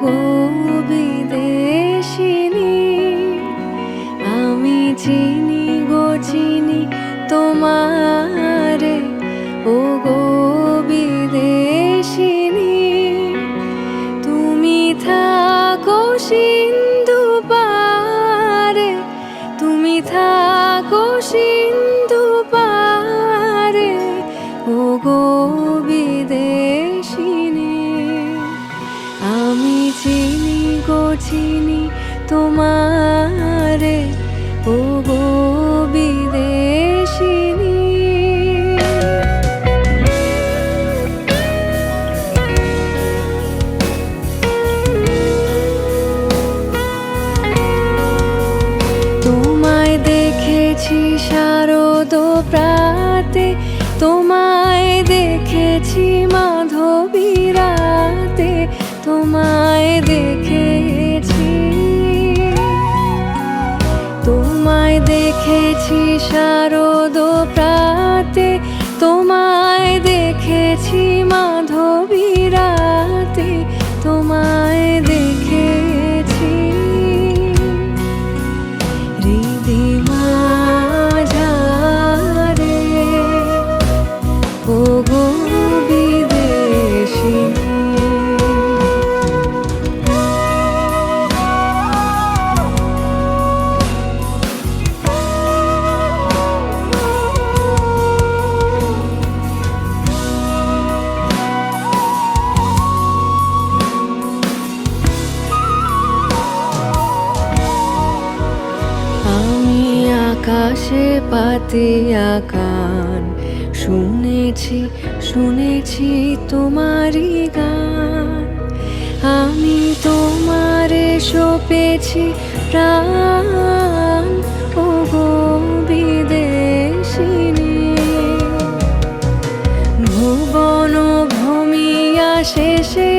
গো বিদেশিনী, আমি চিনি গো চিনি তোমারে, ও গো বিদেশিনী। তুমি থাকো সিন্ধু পারে, তুমি থাকো সিন্ধু পারে, ও গো বিদেশিনী। আমি চিনি গো চিনি তোমারে, ও গো বিদেশিনী। তোমায় দেখেছি শারদ প্রাতে, তোমায় দেখেছি মাধবী রাতে, তোমায় দেখেছি, তোমায় দেখেছি শারদ প্রাতে, তোমায় দেখেছি মাধবী রাতে, তোমায় দেখেছি হৃদি মাঝারে, ও গো বিদেশিনী। আকাশে পাতিয়া কান, শুনেছি শুনেছি তোমারই গান। আমি তোমারে সপেছি প্রাণ, ও গো বিদেশিনী। ভুবন ভূমিয়া শেষে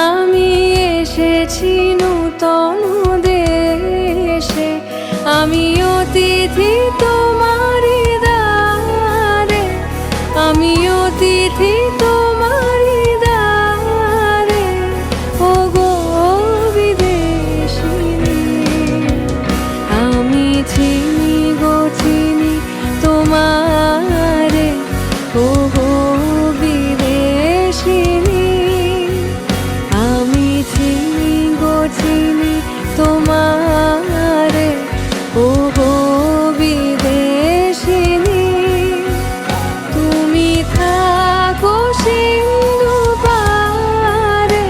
আমি এসেছি নূতন দেশে, আমি অতিথি তোমারি দ্বারে, আমি অতিথি তোমারি দ্বারে, ও গো বিদেশিনী। আমি চিনি গো চিনি তোমারে, ও গো বিদেশিনী। আমি চিনি গো চিনি তোমারে, ও গো বিদেশিনী। তুমি থাকো সিন্ধু পারে,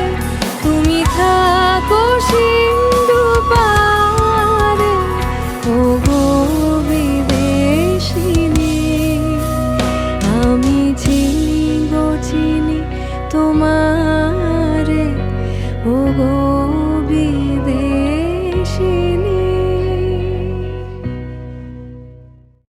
তুমি থাকো সিন্ধু পারে, ও গো বিদেশিনী। আমি চিনি গো চিনি তোমারে, ও গো